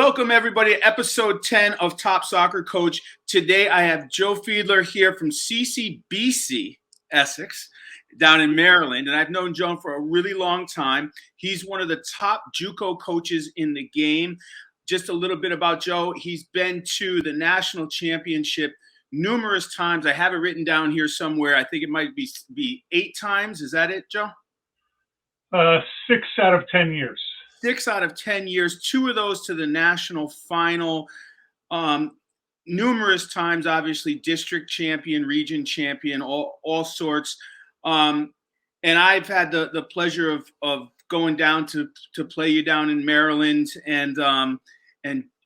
Welcome, everybody, to episode 10 of Top Soccer Coach. Today, I have Joe Fiedler here from CCBC, Essex, down in Maryland. And I've known Joe for a really long time. He's one of the top JUCO coaches in the game. Just a little bit about Joe. He's been to the national championship numerous times. I have it written down here somewhere. I think it might be 8 times. Is that it, Joe? 6 out of 10 years. 6 out of 10 years, 2 of those to the national final, numerous times, obviously, district champion, region champion, all sorts. And I've had the pleasure of going down to play you down in Maryland, and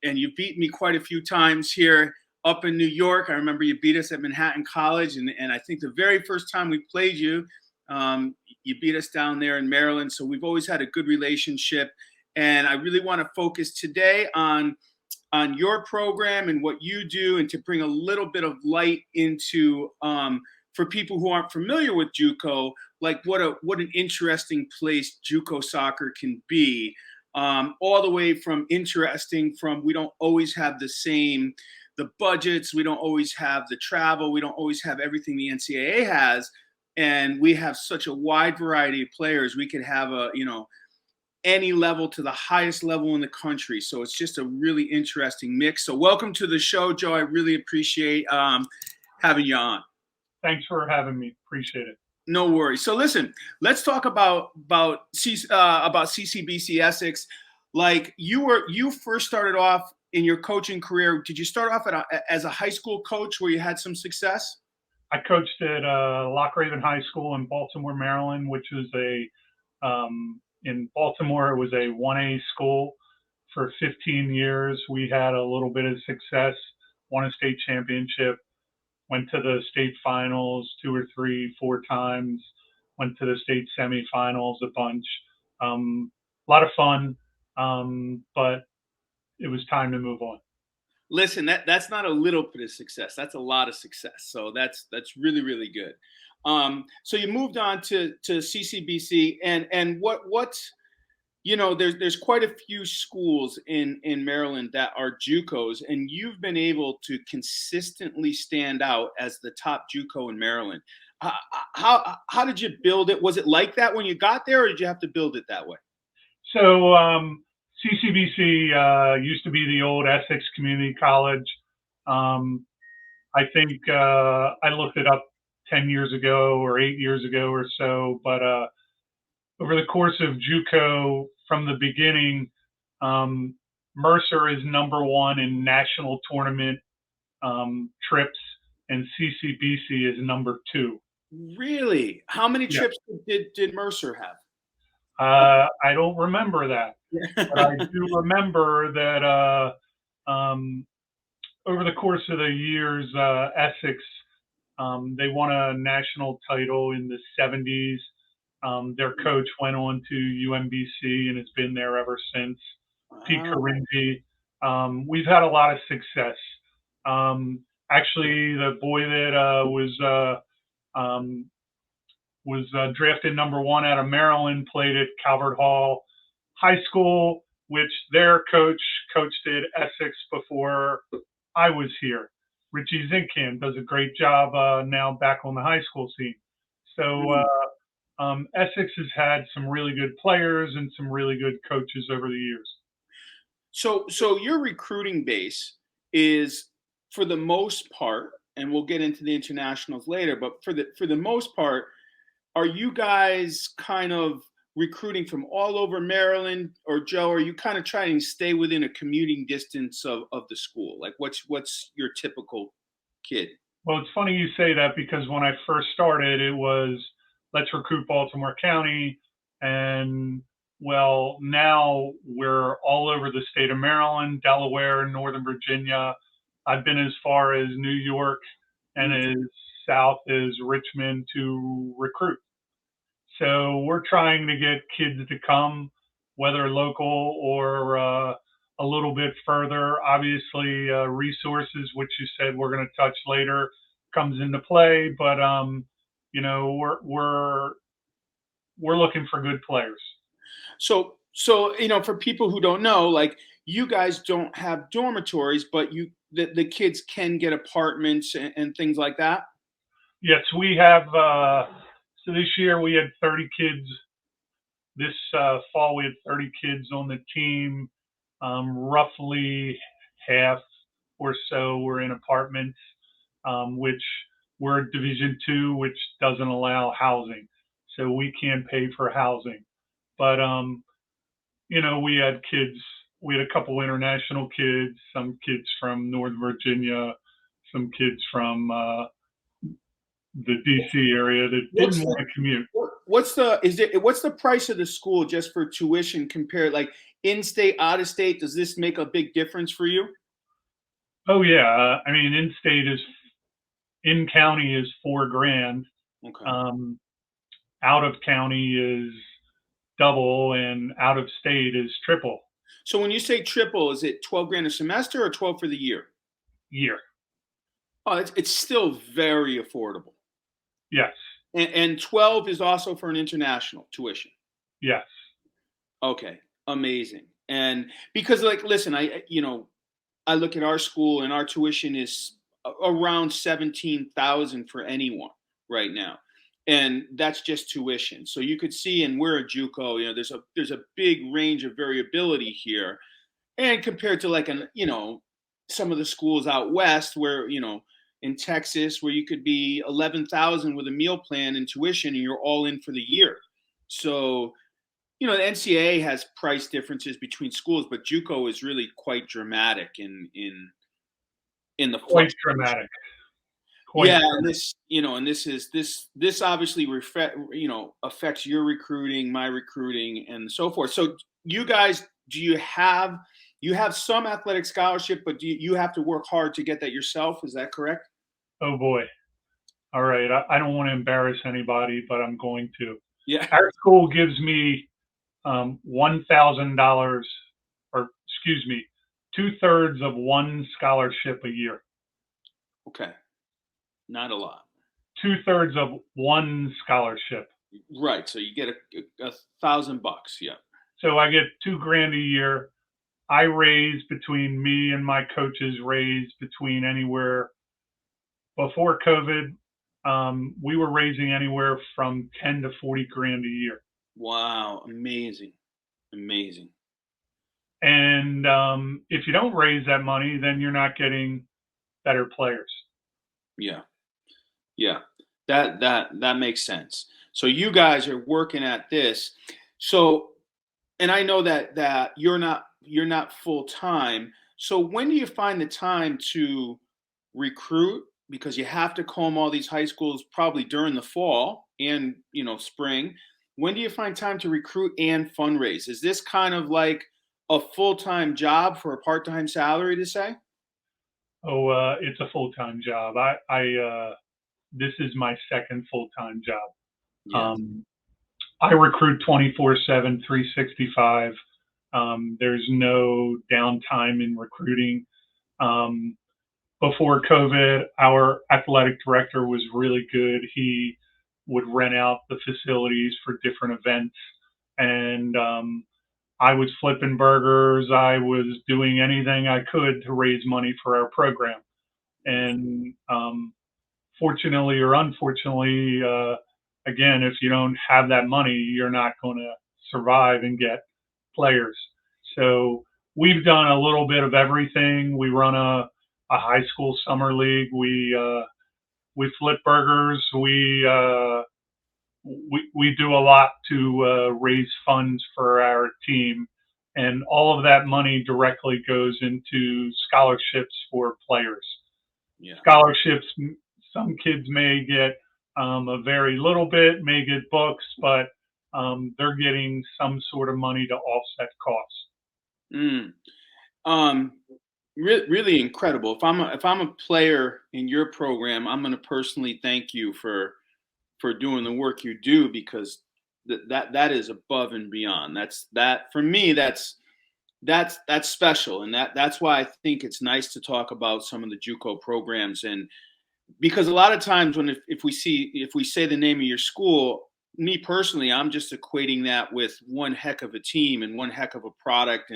you beat me quite a few times here up in New York. I remember you beat us at Manhattan College, and I think the very first time we played you, you beat us down there in Maryland. So we've always had a good relationship. And I really want to focus today on your program and what you do, and to bring a little bit of light into for people who aren't familiar with JUCO, like what an interesting place JUCO soccer can be. All the way from interesting, from we don't always have the budgets, we don't always have the travel, we don't always have everything the NCAA has. And we have such a wide variety of players. We could have any level to the highest level in the country. So it's just a really interesting mix. So welcome to the show, Joe. I really appreciate having you on. Thanks for having me. Appreciate it. No worries. So listen, let's talk about CCBC Essex. Like you first started off in your coaching career. Did you start off as a high school coach where you had some success? I coached at Lock Raven High School in Baltimore, Maryland, which was in Baltimore, it was a 1A school for 15 years. We had a little bit of success, won a state championship, went to the state finals 2 or 3, 4 times, went to the state semifinals a bunch. A lot of fun, but it was time to move on. Listen, that's not a little bit of success. That's a lot of success. So that's really, really good. So you moved on to CCBC, and what's there's quite a few schools in Maryland that are JUCOs, and you've been able to consistently stand out as the top JUCO in Maryland. How did you build it? Was it like that when you got there, or did you have to build it that way? So CCBC used to be the old Essex Community College. I think I looked it up 10 years ago or 8 years ago or so, but over the course of JUCO, from the beginning, Mercer is number 1 in national tournament trips, and CCBC is number 2. Really? How many trips did Mercer have? I don't remember that, but I do remember that over the course of the years, Essex, they won a national title in the 70s. Their coach went on to UMBC and has been there ever since. Wow. Pete Caringi. We've had a lot of success. Actually, the boy that was drafted number 1 out of Maryland played at Calvert Hall High School, which their coach coached at Essex before I was here. Richie Zinkan does a great job now back on the high school scene. So Essex has had some really good players and some really good coaches over the years. So your recruiting base is, for the most part, and we'll get into the internationals later, but for the most part, are you guys kind of recruiting from all over Maryland, or Joe, are you kind of trying to stay within a commuting distance of the school? Like what's your typical kid? Well, it's funny you say that, because when I first started, it was let's recruit Baltimore County. And well, now we're all over the state of Maryland, Delaware, Northern Virginia. I've been as far as New York and as south as Richmond to recruit. So we're trying to get kids to come, whether local or a little bit further. Obviously, resources, which you said we're going to touch later, comes into play. But we're looking for good players. So for people who don't know, like you guys don't have dormitories, but the kids can get apartments and things like that. Yes, we have. So this year we had 30 kids. This fall we had 30 kids on the team. Roughly half or so were in apartments, which we're Division II, which doesn't allow housing, so we can't pay for housing. But we had kids. We had a couple international kids, some kids from Northern Virginia, some kids from the DC area that What's didn't the want to commute. what's the price of the school just for tuition compared, like in state, out of state? Does this make a big difference for you? Oh yeah, I mean, in county is $4,000. Okay. Out of county is double, and out of state is triple So when you say triple, is it 12 grand a semester or 12 for the year? year. Oh, it's still very affordable. Yes, And 12 is also for an international tuition. yes. Okay, amazing. And because, like, listen, I look at our school and our tuition is around 17,000 for anyone right now, and that's just tuition. So you could see, and we're a JUCO. There's a big range of variability here, and compared to like some of the schools out west where in Texas where you could be 11,000 with a meal plan and tuition and you're all in for the year. So the NCAA has price differences between schools, but JUCO is really quite dramatic in the Quite fluctuation. dramatic. Quite Yeah, and dramatic. this obviously affects your recruiting, my recruiting, and so forth. So you guys, do you have some athletic scholarship, but you have to work hard to get that yourself? Is that correct? Oh boy. All right. I don't want to embarrass anybody, but I'm going to. Yeah. Our school gives me $1,000, or excuse me, 2/3 of one scholarship a year. Okay. Not a lot. 2/3 of one scholarship. Right. So you get a $1,000. Yeah. So I get $2,000 a year. I raise between me and my coaches raise between anywhere before COVID. We were raising anywhere from 10 to 40 grand a year. Wow. Amazing. Amazing. And if you don't raise that money, then you're not getting better players. Yeah. Yeah. That makes sense. So you guys are working at this. So, and I know that you're not full time. So when do you find the time to recruit? Because you have to comb all these high schools probably during the fall and spring. When do you find time to recruit and fundraise? Is this kind of like a full-time job for a part-time salary, to say? Oh, it's a full-time job. This is my second full-time job. Yeah. I recruit 24/7, 365. There's no downtime in recruiting. Before COVID, our athletic director was really good. He would rent out the facilities for different events, and I was flipping burgers. I was doing anything I could to raise money for our program. And fortunately or unfortunately, again, if you don't have that money, you're not going to survive and get players. So we've done a little bit of everything. We run a high school summer league. We flip burgers. We do a lot to raise funds for our team, and all of that money directly goes into scholarships for players. Yeah. Scholarships, some kids may get a very little bit, may get books, but they're getting some sort of money to offset costs. Mm. Um, really incredible. If I'm a player in your program, I'm going to personally thank you for doing the work you do, because that is above and beyond. That for me, that's special, and that's why I think it's nice to talk about some of the JUCO programs. And because a lot of times if we say the name of your school, me personally, I'm just equating that with one heck of a team and one heck of a product,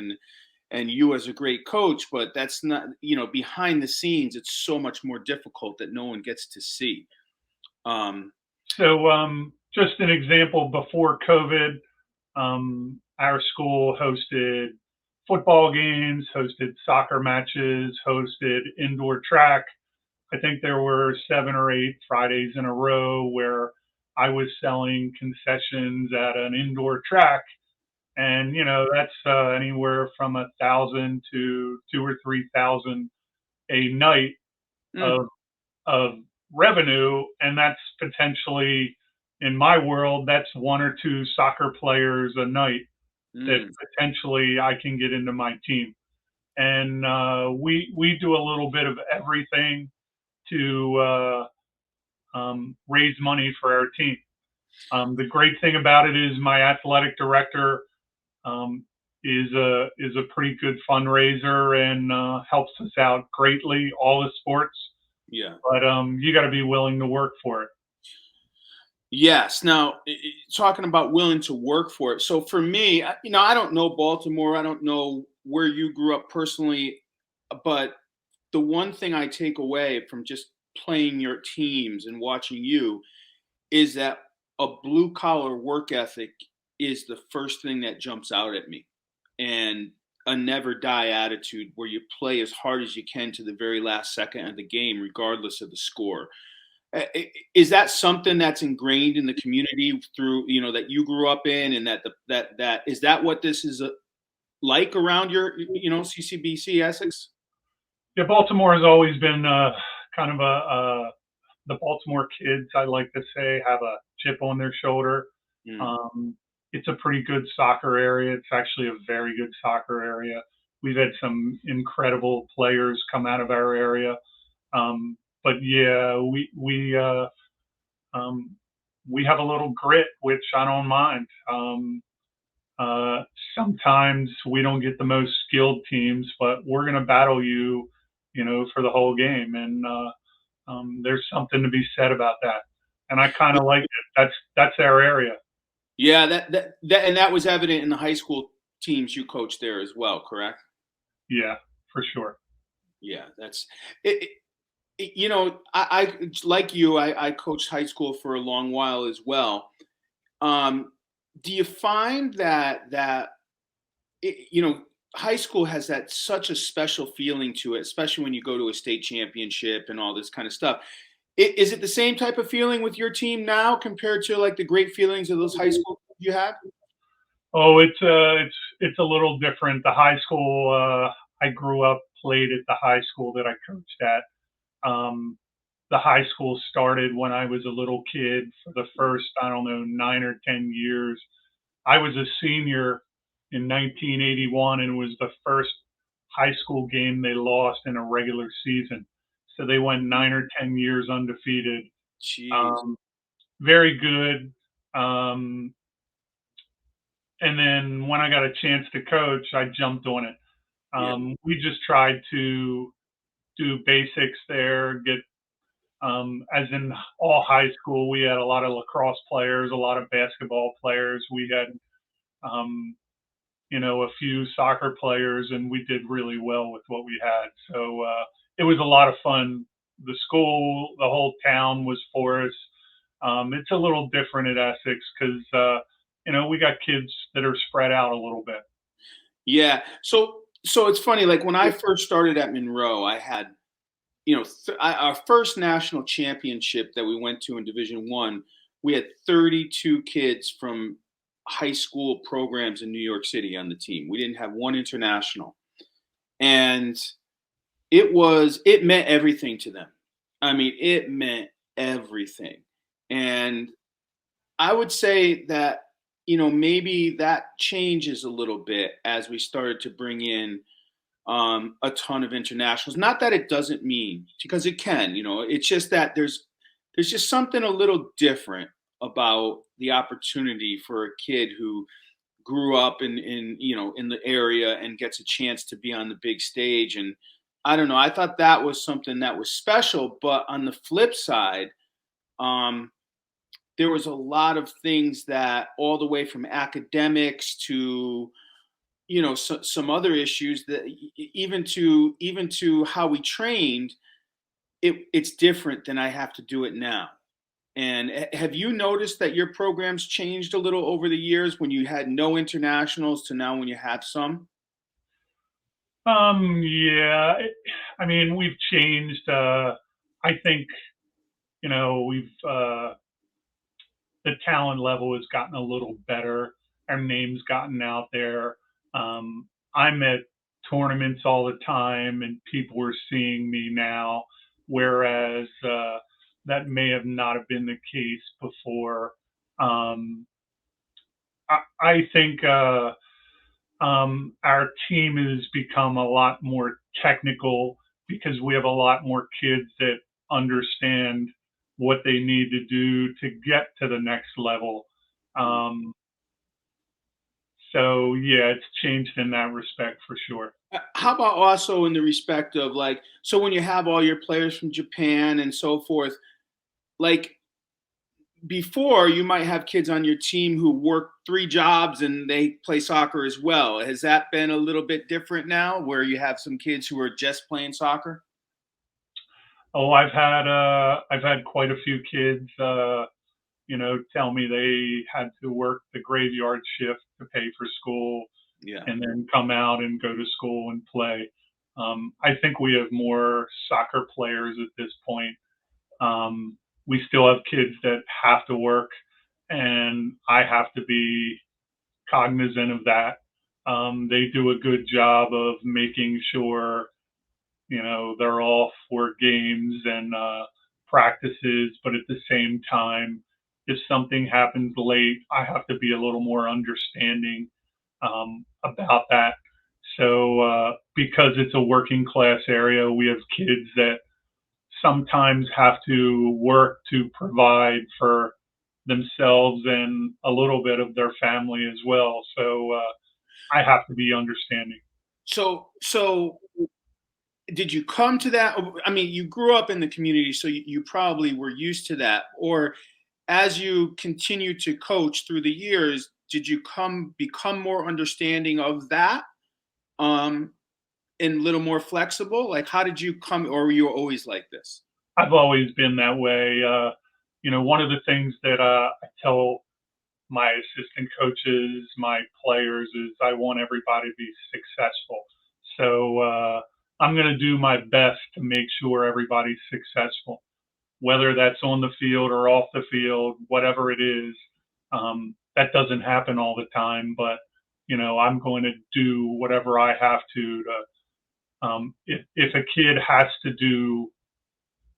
and you as a great coach, but that's not, behind the scenes, it's so much more difficult that no one gets to see. Um, So, just an example, before COVID, our school hosted football games, hosted soccer matches, hosted indoor track. I think there were 7 or 8 Fridays in a row where I was selling concessions at an indoor track. And, that's anywhere from 1,000 to 2 or 3,000 a night mm, of of revenue, and that's potentially, in my world, that's 1 or 2 soccer players a night that mm, potentially I can get into my team. And we do a little bit of everything to raise money for our team. The great thing about it is my athletic director um, is a pretty good fundraiser and helps us out greatly, all the sports. yeah. But you got to be willing to work for it. Yes. Now, talking about willing to work for it. So for me, I don't know Baltimore. I don't know where you grew up personally, but the one thing I take away from just playing your teams and watching you is that a blue collar work ethic is the first thing that jumps out at me, and a never die attitude where you play as hard as you can to the very last second of the game, regardless of the score. Is that something that's ingrained in the community through, that you grew up in, and that is that what this is like around your, CCBC Essex? Yeah, Baltimore has always been kind of the Baltimore kids, I like to say, have a chip on their shoulder. Mm. Um, it's a pretty good soccer area. It's actually a very good soccer area. We've had some incredible players come out of our area. But yeah, um, we have a little grit, which I don't mind. Uh, Sometimes we don't get the most skilled teams, but we're going to battle you, for the whole game. And there's something to be said about that. And I kind of like it. That's our area. Yeah, and that was evident in the high school teams you coached there as well, correct? Yeah, for sure. Yeah, that's it. I like you. I coached high school for a long while as well. Um, do you find that high school has that such a special feeling to it, especially when you go to a state championship and all this kind of stuff? Is it the same type of feeling with your team now compared to like the great feelings of those high school you had? Oh, it's a little different. The high school I grew up played at the high school that I coached at. Um, the high school started when I was a little kid. For the first, I don't know, 9 or 10 years, I was a senior in 1981, and it was the first high school game they lost in a regular season. So they went 9 or 10 years undefeated. Jeez. Um, Very good. Um, and then when I got a chance to coach, I jumped on it. Yeah. We just tried to do basics there, get as in all high school, we had a lot of lacrosse players, a lot of basketball players. We had, um, a few soccer players, and we did really well with what we had. So it was a lot of fun. The school, the whole town was for us. It's a little different at Essex because, we got kids that are spread out a little bit. Yeah. So it's funny. Like when I first started at Monroe, I had, our first national championship that we went to in Division One. We had 32 kids from high school programs in New York City on the team. We didn't have one international, and it meant everything to them. I mean, it meant everything. And I would say that, maybe that changes a little bit as we started to bring in a ton of internationals. Not that it doesn't mean, because it can, it's just that there's just something a little different about the opportunity for a kid who grew up in the area and gets a chance to be on the big stage. And I don't know, I thought that was something that was special. But on the flip side, um, there was a lot of things that, all the way from academics to some other issues that even to how we trained, it's different than I have to do it now. And have you noticed that your program's changed a little over the years when you had no internationals to now when you have some? Yeah, I mean, we've changed. I think, we've, the talent level has gotten a little better. Our name's gotten out there. I'm at tournaments all the time, and people are seeing me now, whereas that may have not have been the case before. Um, I think our team has become a lot more technical because we have a lot more kids that understand what they need to do to get to the next level. Um, so yeah, it's changed in that respect for sure. How about also in the respect of like, so when you have all your players from Japan and so forth, like before you might have kids on your team who work three jobs and they play soccer as well. Has that been a little bit different now where you have some kids who are just playing soccer? Oh, I've had quite a few kids, tell me they had to work the graveyard shift to pay for school Yeah. and then come out and go to school and play. I think we have more soccer players at this point. We still have kids that have to work, and I have to be cognizant of that. They do a good job of making sure, they're off for games and practices, but at the same time, if something happens late, I have to be a little more understanding about that. So, because it's a working class area, we have kids that sometimes have to work to provide for themselves and a little bit of their family as well. So, I have to be understanding. So did you come to that? I mean, you grew up in the community, so you probably were used to that. Or as you continue to coach through the years, did you become more understanding of that? Um, and a little more flexible? Like, how did you come, or were you always like this? I've always been that way. One of the things that I tell my assistant coaches, my players, is I want everybody to be successful. So I'm going to do my best to make sure everybody's successful, whether that's on the field or off the field, whatever it is. That doesn't happen all the time, but I'm going to do whatever I have to. If a kid has to do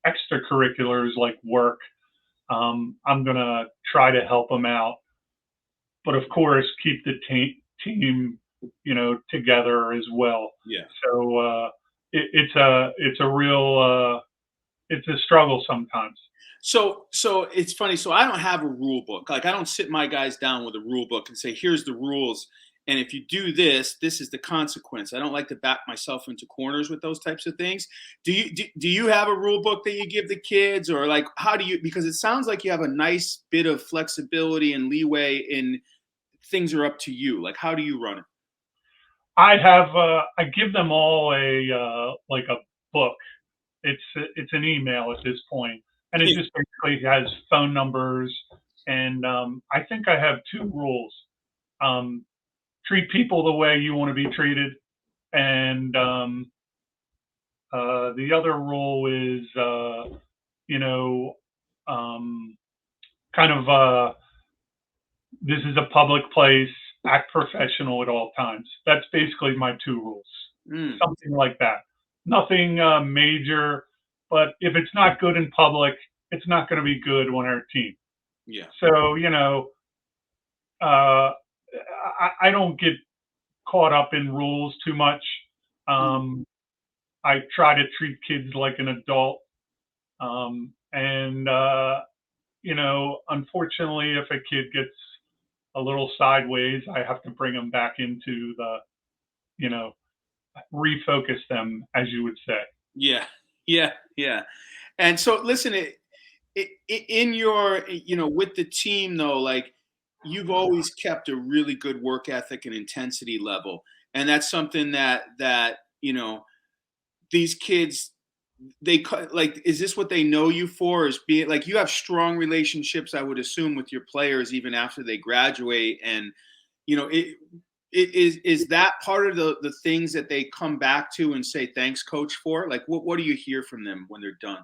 extracurriculars like work, I'm going to try to help them out, but of course keep the team together as well. Yeah. So it's a real it's a struggle sometimes. So it's funny. So I don't have a rule book. Like I don't sit my guys down with a rule book and say, "Here's the rules, and if you do this, this is the consequence." I don't like to back myself into corners with those types of things. Do you have a rule book that you give the kids, or like how do you? Because it sounds like you have a nice bit of flexibility and leeway, in things are up to you. Like how do you run it? I give them all a like a book. It's an email at this point, and it just basically has phone numbers. And I think I have two rules: treat people the way you want to be treated, and the other rule is you know um, kind of this is a public place. Act professional at all times. That's basically my two rules. Mm, Something like that. Nothing major, but if it's not good in public, it's not going to be good on our team. yeah. So, I don't get caught up in rules too much. Mm. Um, I try to treat kids like an adult. And, unfortunately, if a kid gets a little sideways, I have to bring them back into you know, refocus them, as you would say. Yeah, yeah, yeah. And so, listen, in your, with the team though, like you've always kept a really good work ethic and intensity level. And that's something that these kids, like, is this what they know you for? Is being like, you have strong relationships, I would assume, with your players even after they graduate, and is that part of the things that they come back to and say thanks, coach, for? Like, what do you hear from them when they're done?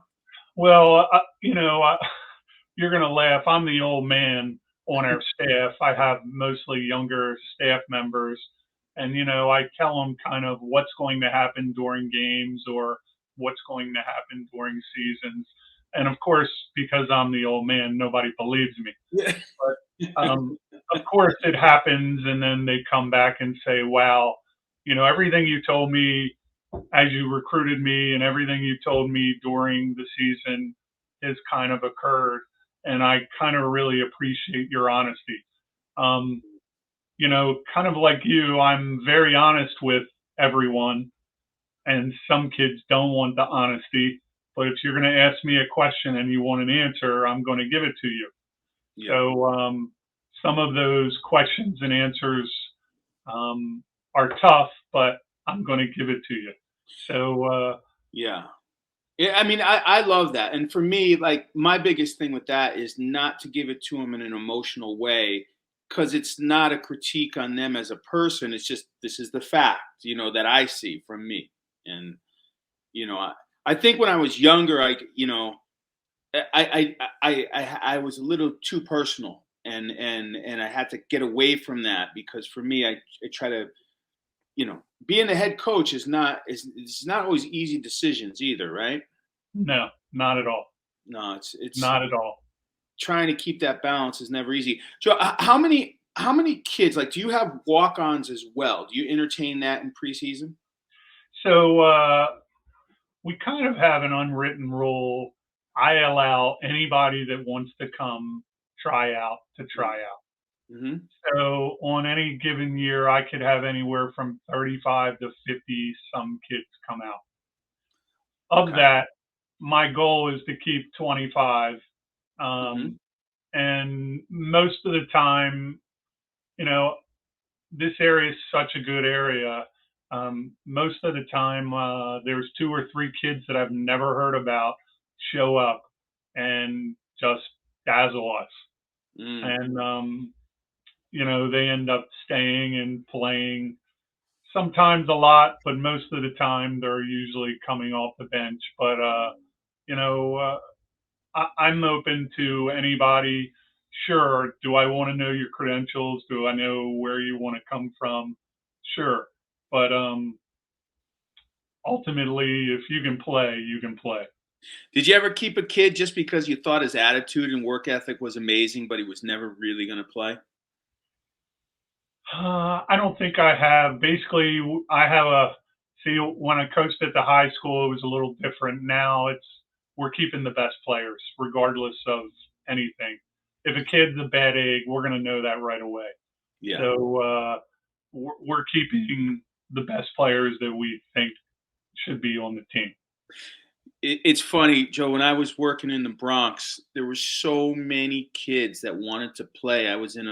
Well, you're going to laugh. I'm the old man on our staff. I have mostly younger staff members. And, I tell them kind of what's going to happen during games or what's going to happen during seasons. And of course, because I'm the old man, nobody believes me. Yeah. But of course, it happens. And then they come back and say, wow, everything you told me as you recruited me and everything you told me during the season has kind of occurred. And I kind of really appreciate your honesty. Kind of like you, I'm very honest with everyone, and some kids don't want the honesty. But if you're going to ask me a question and you want an answer, I'm going to give it to you. Yeah. So some of those questions and answers are tough, but I'm going to give it to you. So Yeah. Yeah, I mean, I love that. And for me, like, my biggest thing with that is not to give it to them in an emotional way, because it's not a critique on them as a person. It's just, this is the fact, that I see from me. And, I think when I was younger, I was a little too personal, and I had to get away from that, because for me, I try to, being a head coach is not always easy decisions either, right? no, not at all. No, it's Not at all. trying to keep that balance is never easy. So, how many kids, like, do you have walk-ons as well? Do you entertain that in preseason? So we kind of have an unwritten rule. I allow anybody that wants to come try out to try out. Mm-hmm. So on any given year, I could have anywhere from 35 to 50 some kids come out. Of Okay. that, my goal is to keep 25. Mm-hmm. And most of the time, you know, this area is such a good area. Most of the time, there's 2 or 3 kids that I've never heard about show up and just dazzle us. Mm. And, they end up staying and playing sometimes a lot, but most of the time they're usually coming off the bench. But, you know, uh, I'm open to anybody. Sure. Do I want to know your credentials? Do I know where you want to come from? Sure. But ultimately, if you can play, you can play. Did you ever keep a kid just because you thought his attitude and work ethic was amazing, but he was never really going to play? I don't think I have. Basically, I have see, when I coached at the high school, it was a little different. Now we're keeping the best players, regardless of anything. If a kid's a bad egg, we're going to know that right away. Yeah. So we're keeping the best players that we think should be on the team. It's funny, Joe, when I was working in the Bronx, there were so many kids that wanted to play. I was in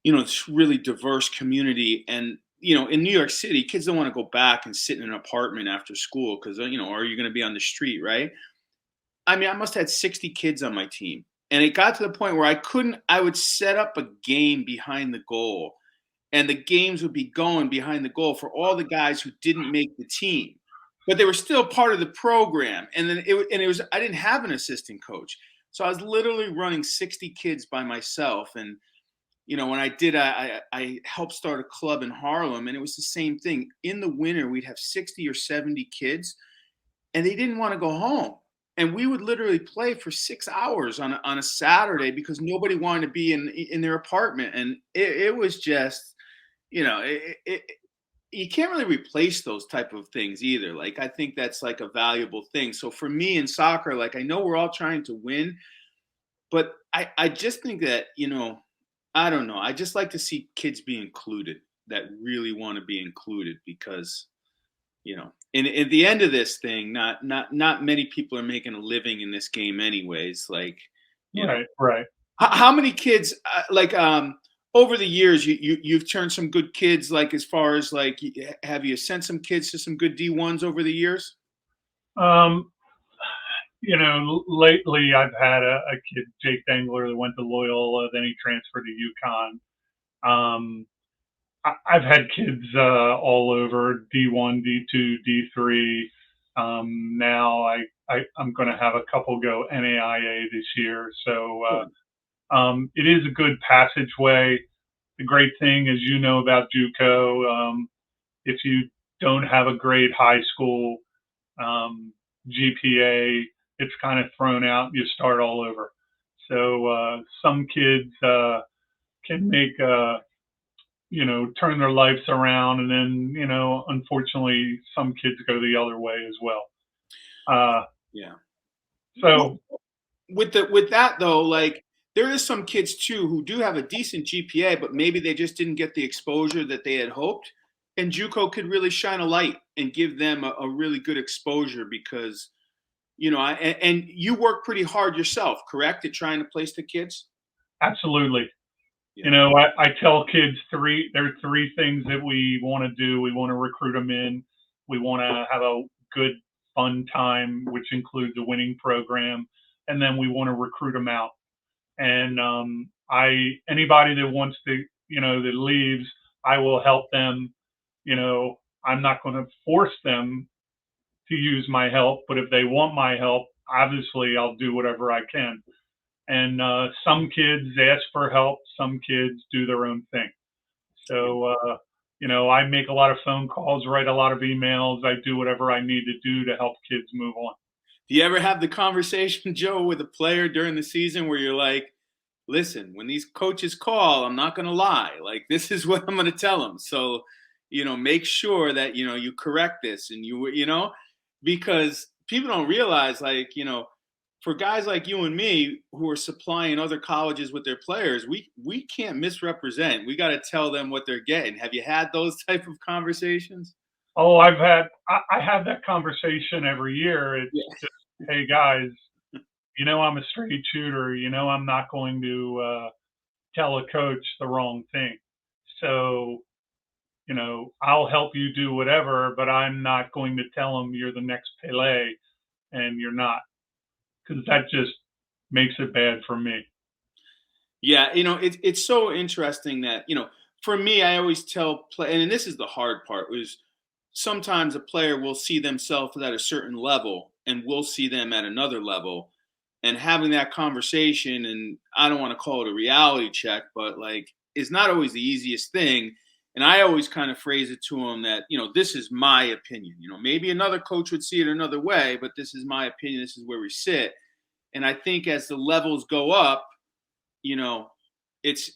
this really diverse community. And, in New York City, kids don't want to go back and sit in an apartment after school because, are you going to be on the street, right? I mean, I must have had 60 kids on my team. And it got to the point where I would set up a game behind the goal, and the games would be going behind the goal for all the guys who didn't make the team, but they were still part of the program. And then I didn't have an assistant coach. So I was literally running 60 kids by myself. And, when I did, I helped start a club in Harlem, and it was the same thing. In the winter, we'd have 60 or 70 kids, and they didn't want to go home. And we would literally play for 6 hours on a Saturday because nobody wanted to be in their apartment. And it was just, you can't really replace those type of things either. Like, I think that's like a valuable thing. So for me in soccer, like, I know we're all trying to win, but I just think that, I don't know. I just like to see kids be included that really want to be included, because, in at the end of this thing, not many people are making a living in this game anyways. Like, Right, right. how many kids, over the years, you've turned some good kids. Like as far as like, have you sent some kids to some good D1s over the years? Um, lately I've had a kid, Jake Dengler, that went to Loyola, then he transferred to UConn. Um, I've had kids all over D1, D2, D3. Now I'm going to have a couple go NAIA this year. So it is a good passageway. The great thing, as you know about JUCO, if you don't have a great high school GPA, it's kind of thrown out. You start all over. So some kids can make turn their lives around, and then unfortunately, some kids go the other way as well. Yeah. So With that though, like there is some kids too who do have a decent GPA, but maybe they just didn't get the exposure that they had hoped. And JUCO could really shine a light and give them a really good exposure because, and you work pretty hard yourself, correct, at trying to place the kids? absolutely. Yeah. I tell kids there are three things that we want to do. We want to recruit them in. We want to have a good, fun time, which includes a winning program. And then we want to recruit them out. And anybody that wants to, that leaves, I will help them. I'm not going to force them to use my help, but if they want my help, obviously I'll do whatever I can. And some kids ask for help, some kids do their own thing. So, I make a lot of phone calls, write a lot of emails. I do whatever I need to do to help kids move on. Do you ever have the conversation, Joe, with a player during the season where you're like, listen, when these coaches call, I'm not going to lie. Like, this is what I'm going to tell them. So, make sure that, you correct this and because people don't realize, like, for guys like you and me who are supplying other colleges with their players, we can't misrepresent. We got to tell them what they're getting. Have you had those type of conversations? Oh, I have that conversation every year. It's Yeah. just, hey guys, I'm a straight shooter. I'm not going to tell a coach the wrong thing. So, I'll help you do whatever, but I'm not going to tell them you're the next Pele and you're not, because that just makes it bad for me. Yeah, it's so interesting that, for me, I always tell play, and this is the hard part, was sometimes a player will see themselves at a certain level and we'll see them at another level. And having that conversation, and I don't want to call it a reality check, but like, is not always the easiest thing. And I always kind of phrase it to them that, this is my opinion. Maybe another coach would see it another way, but this is my opinion. This is where we sit. And I think as the levels go up, you know, it's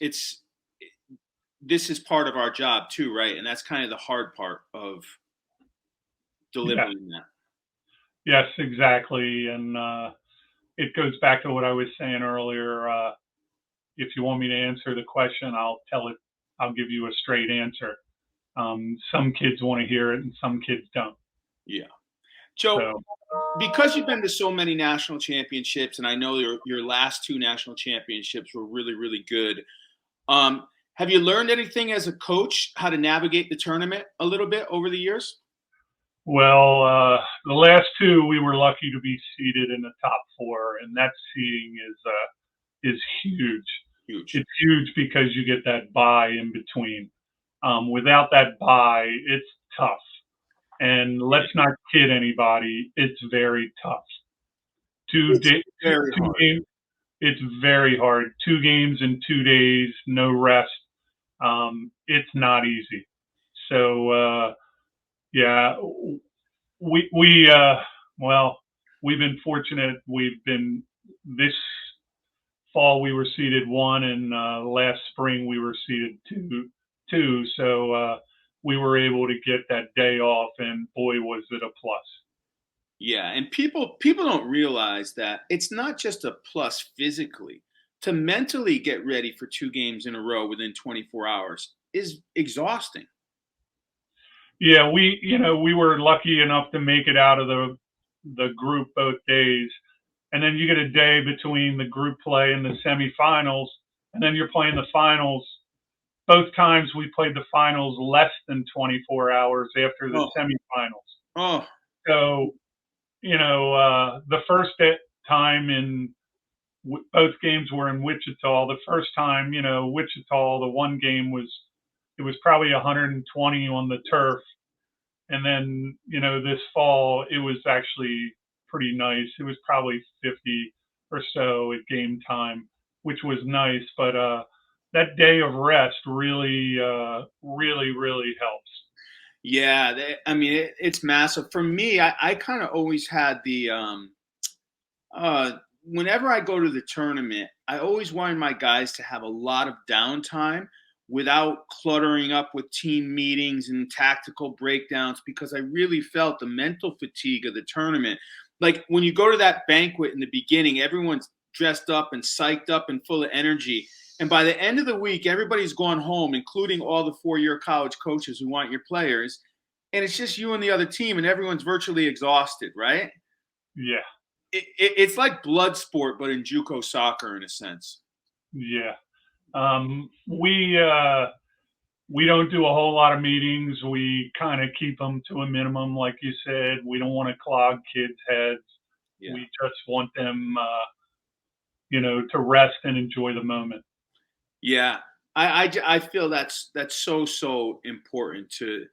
this is part of our job too, right? And that's kind of the hard part of Yeah. delivering that. Yes, exactly. And it goes back to what I was saying earlier. If you want me to answer the question, I'll give you a straight answer. Some kids want to hear it and some kids don't. Yeah. Joe, So, because you've been to so many national championships, and I know your last two national championships were really, really good. Have you learned anything as a coach how to navigate the tournament a little bit over the years? well, the last two, we were lucky to be seated in the top four, and that seeding is huge. Huge. It's huge because you get that bye in between. Without that bye, it's tough. And let's not kid anybody, it's very tough. It's very Two hard. games, it's very hard. 2 games in 2 days, no rest. It's not easy. So yeah, well, we've been fortunate. We've been this fall we were seeded one, and last spring we were seeded two. So we were able to get that day off, and boy, was it a plus. Yeah, and people don't realize that it's not just a plus physically. To mentally get ready for two games in a row within 24 hours is exhausting. Yeah, we were lucky enough to make it out of the group both days, and then you get a day between the group play and the semifinals, and then you're playing the finals both times we played the finals less than 24 hours after the Oh, semifinals. oh, So, the first time both games were in Wichita. The first time, Wichita, the one game it was probably 120 on the turf. And then, this fall, it was actually pretty nice. It was probably 50 or so at game time, which was nice. But that day of rest really, really, really helps. yeah. I mean, it's massive for me. I kind of always had the uh, whenever I go to the tournament, I always wanted my guys to have a lot of downtime without cluttering up with team meetings and tactical breakdowns because I really felt the mental fatigue of the tournament. Like when you go to that banquet in the beginning, everyone's dressed up and psyched up and full of energy. And by the end of the week, everybody's gone home, including all the 4-year college coaches who want your players. And it's just you and the other team, and everyone's virtually exhausted, right? Yeah. It's like blood sport, but in JUCO soccer in a sense. Yeah. We don't do a whole lot of meetings. We kind of keep them to a minimum, like you said. We don't want to clog kids' heads. Yeah. We just want them, to rest and enjoy the moment. Yeah. I feel that's so important to,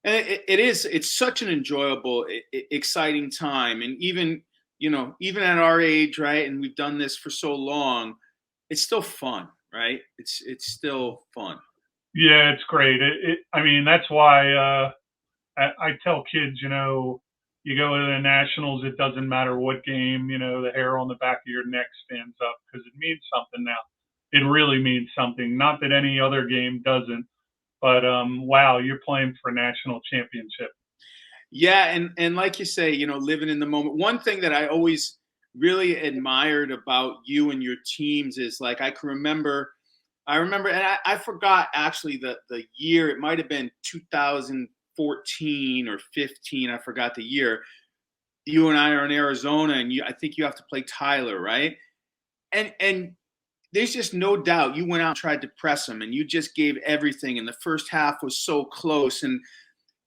and it's such an enjoyable, exciting time. And even, even at our age, right. And we've done this for so long, it's still fun, right? It's still fun. Yeah, it's great. I mean, that's why I tell kids, you go to the nationals, it doesn't matter what game, the hair on the back of your neck stands up because it means something now. It really means something. Not that any other game doesn't, but wow, you're playing for a national championship. Yeah, and like you say, living in the moment. One thing that I always really admired about you and your teams is like I remember, and I forgot actually the year. It might have been 2014 or 15. I forgot the year. You and I are in Arizona, and I think you have to play Tyler, right? And there's just no doubt you went out and tried to press him, and you just gave everything. And the first half was so close, and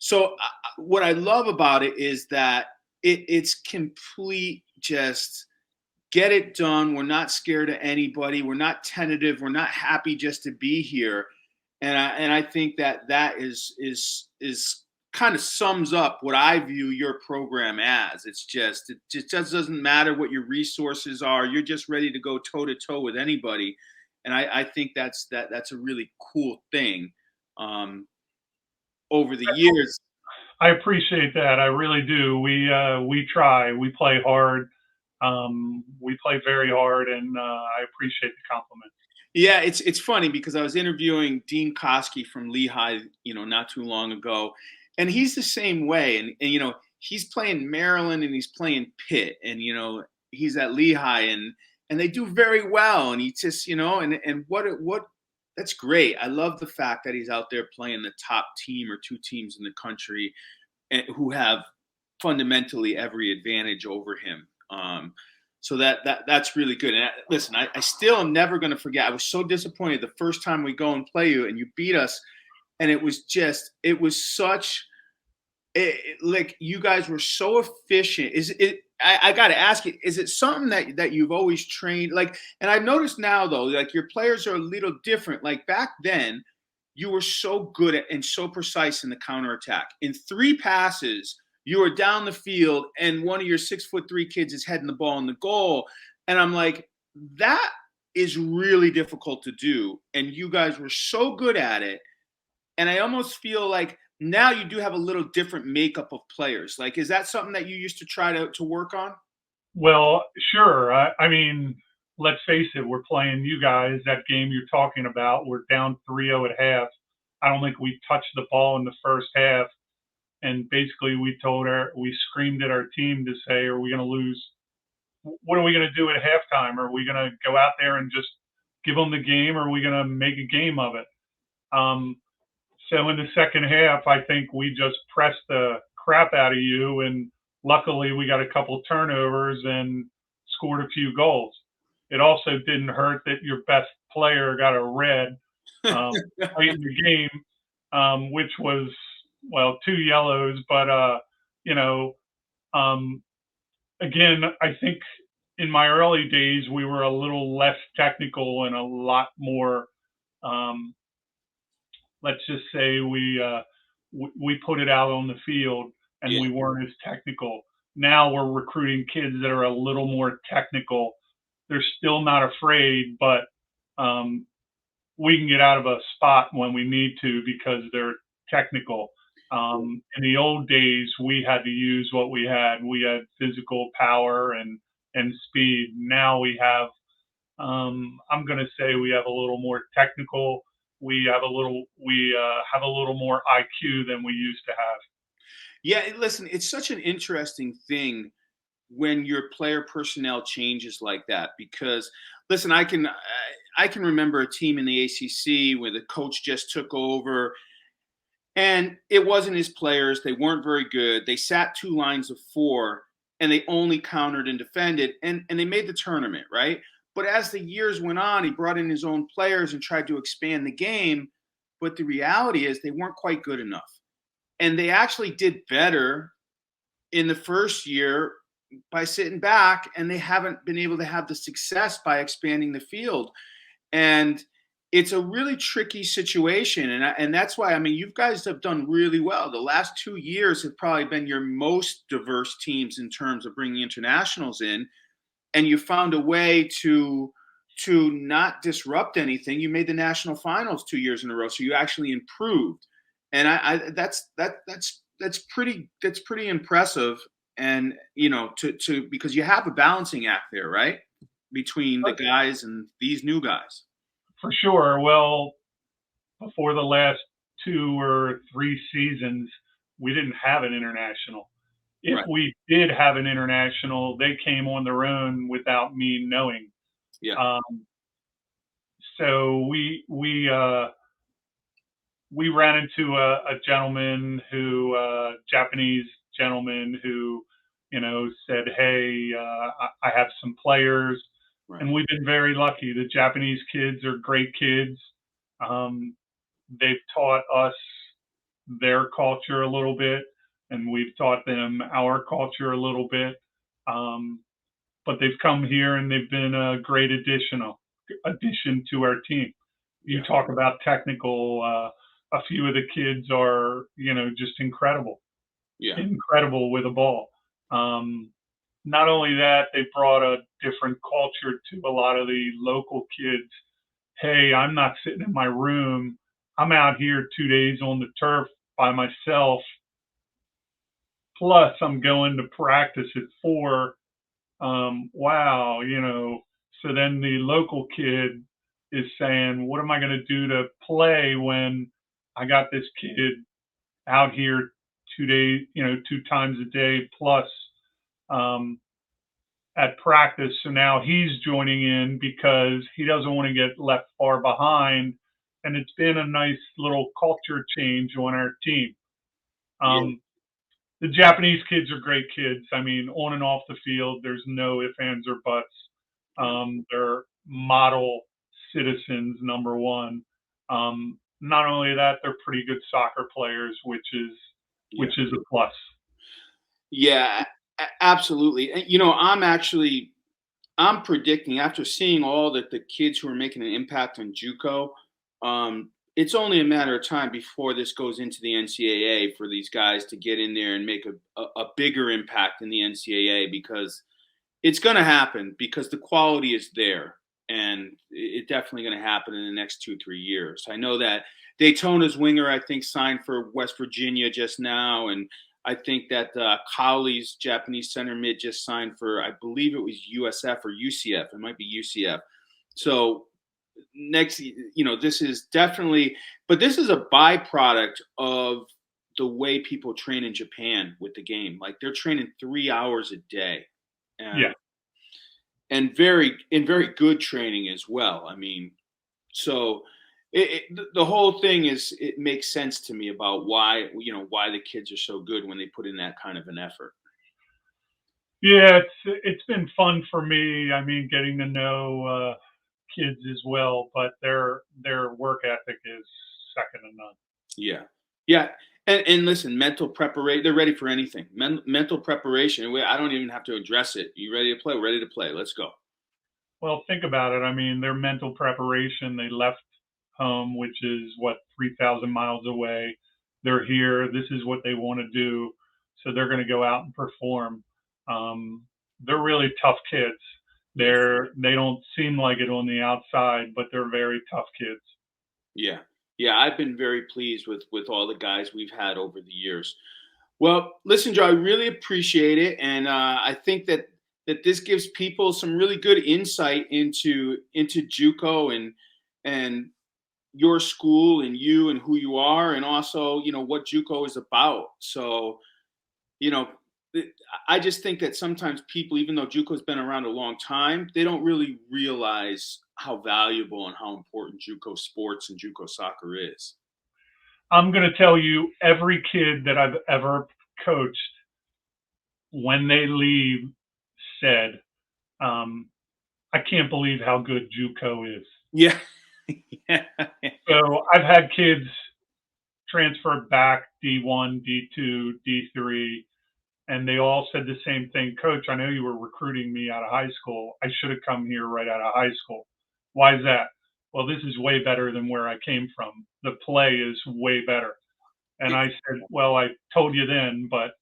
so what I love about it is that it's complete just get it done. We're not scared of anybody. We're not tentative. We're not happy just to be here. And I think that is kind of sums up what I view your program as. It just doesn't matter what your resources are. You're just ready to go toe to toe with anybody. And I think that's a really cool thing. Over the years. I appreciate that. I really do. We try. We play hard. We play very hard, and I appreciate the compliment. Yeah, it's funny because I was interviewing Dean Koski from Lehigh, not too long ago, and he's the same way. And he's playing Maryland and he's playing Pitt, and he's at Lehigh, and they do very well. And he just and what that's great. I love the fact that he's out there playing the top team or two teams in the country, and who have fundamentally every advantage over him. So that's really good. And listen, I still am never going to forget. I was so disappointed the first time we go and play you, and you beat us, and it was such. Like you guys were so efficient. Is it? I got to ask you, is it something that you've always trained? Like, and I've noticed now though, like your players are a little different. Like back then, you were so good at and so precise in the counterattack. In 3 passes, you were down the field, and one of your 6'3" kids is heading the ball in the goal. And I'm like, that is really difficult to do. And you guys were so good at it. And I almost feel like now you do have a little different makeup of players. Like, is that something that you used to try to work on? Well, sure. I mean, let's face it. We're playing you guys. That game you're talking about. We're down 3-0 at half. I don't think we touched the ball in the first half. And basically, we screamed at our team to say, "Are we going to lose? What are we going to do at halftime? Are we going to go out there and just give them the game, or are we going to make a game of it?" So in the second half, I think we just pressed the crap out of you, and luckily we got a couple turnovers and scored a few goals. It also didn't hurt that your best player got a red, late in the game, which was, well, 2 yellows. But, you know, um, again, I think in my early days, we were a little less technical and a lot more, um, let's just say we put it out on the field and Yeah. we weren't as technical. Now we're recruiting kids that are a little more technical. They're still not afraid, but um, we can get out of a spot when we need to because they're technical. In the old days, we had to use what we had. We had physical power and speed. Now we have, I'm going to say, we have a little more technical. We have a little more IQ than we used to have. Yeah, listen, it's such an interesting thing when your player personnel changes like that because listen, I can remember a team in the ACC where the coach just took over and it wasn't his players, they weren't very good. They sat two lines of four and they only countered and defended and they made the tournament, right? But as the years went on, he brought in his own players and tried to expand the game, but the reality is they weren't quite good enough. And they actually did better in the first year by sitting back, and they haven't been able to have the success by expanding the field. And it's a really tricky situation, and that's why I mean you guys have done really well. The last 2 years have probably been your most diverse teams in terms of bringing internationals in, and you found a way to not disrupt anything. You made the national finals 2 years in a row, so you actually improved, and that's pretty impressive. And you know, to because you have a balancing act there, right, between the guys and these new guys. For sure. Well, before the last 2 or 3 seasons, we didn't have an international. If Right. we did have an international, they came on their own without me knowing. Yeah. Um, so we ran into a gentleman who, Japanese gentleman who, said, "Hey, I have some players," Right. and we've been very lucky. The Japanese kids are great kids. Um, they've taught us their culture a little bit, and we've taught them our culture a little bit. Um, but they've come here and they've been a great addition to our team. You Yeah. talk about technical. A few of the kids are, just Yeah. incredible with a ball. Not only that, they brought a different culture to a lot of the local kids. Hey, I'm not sitting in my room. I'm out here 2 days on the turf by myself. Plus, I'm going to practice at 4. Wow, So then the local kid is saying, what am I going to do to play when I got this kid out here 2 days, 2 times a day plus um, at practice? So now he's joining in because he doesn't want to get left far behind. And it's been a nice little culture change on our team. Yeah. The Japanese kids are great kids. I mean, on and off the field, there's no ifs, ands, or buts. Yeah. They're model citizens, number one. Not only that, they're pretty good soccer players, which is Yeah. which is a plus. Yeah. Absolutely. And, you know, I'm predicting after seeing all that the kids who are making an impact on JUCO, it's only a matter of time before this goes into the NCAA for these guys to get in there and make a bigger impact in the NCAA because it's going to happen because the quality is there and it's definitely going to happen in the next 2-3 years. I know that Daytona's winger, I think, signed for West Virginia just now, and I think that Cowley's Japanese center mid just signed for, I believe it was USF or UCF. It might be UCF. So next, you know, this is definitely, but this is a byproduct of the way people train in Japan with the game. Like they're training 3 hours a day, Yeah. and very good training as well. I mean, so the whole thing is it makes sense to me about why why the kids are so good when they put in that kind of an effort. Yeah, it's been fun for me. I mean, getting to know kids as well, but their work ethic is second to none. Yeah. Yeah. And listen, mental preparation, they're ready for anything. Mental preparation. I don't even have to address it. You ready to play? We're ready to play. Let's go. Well, think about it. I mean, their mental preparation, they left home, which is what, 3,000 miles away. They're here. This is what they want to do. So they're going to go out and perform. They're really tough kids. Yeah. They don't seem like it on the outside, but they're very tough kids. Yeah. Yeah. I've been very pleased with all the guys we've had over the years. Well, listen, Joe, I really appreciate it, and I think that this gives people some really good insight into JUCO and your school and you and who you are, and also what JUCO is about. So you know, I just think that sometimes people, even though JUCO's been around a long time, they don't really realize how valuable and how important JUCO sports and JUCO soccer is. I'm going to tell you, every kid that I've ever coached, when they leave, said, I can't believe how good JUCO is. Yeah. Yeah. So I've had kids transfer back D1, D2, D3, and they all said the same thing. Coach, I know you were recruiting me out of high school. I should have come here right out of high school. Why is that? Well, this is way better than where I came from. The play is way better. And I said, well, I told you then, but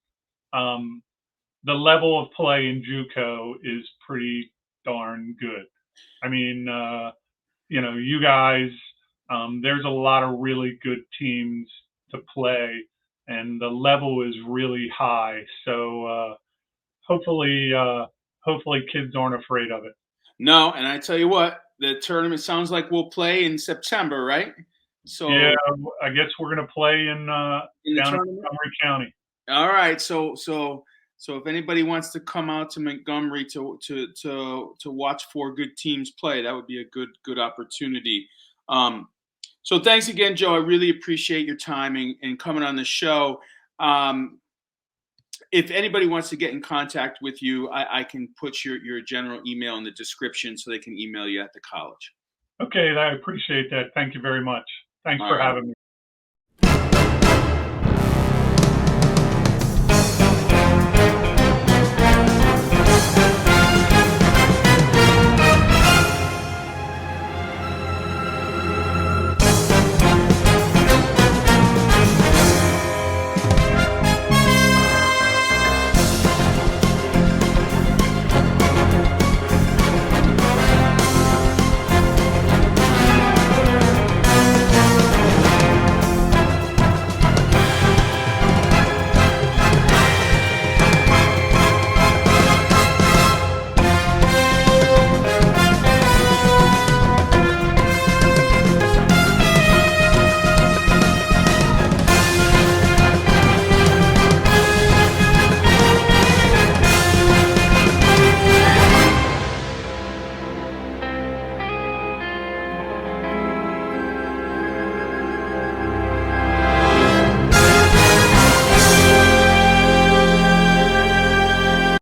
the level of play in JUCO is pretty darn good. I mean, you guys, there's a lot of really good teams to play, and the level is really high. So hopefully kids aren't afraid of it. No, and I tell you what, the tournament sounds like we'll play in September, right? So Yeah, I guess we're gonna play in in the down in tournament. Montgomery County. All right. So if anybody wants to come out to Montgomery to watch four good teams play, that would be a good opportunity. So thanks again, Joe. I really appreciate your time and coming on the show. If anybody wants to get in contact with you, I can put your general email in the description so they can email you at the college. Okay, I appreciate that. Thank you very much. Thanks All for right. having me.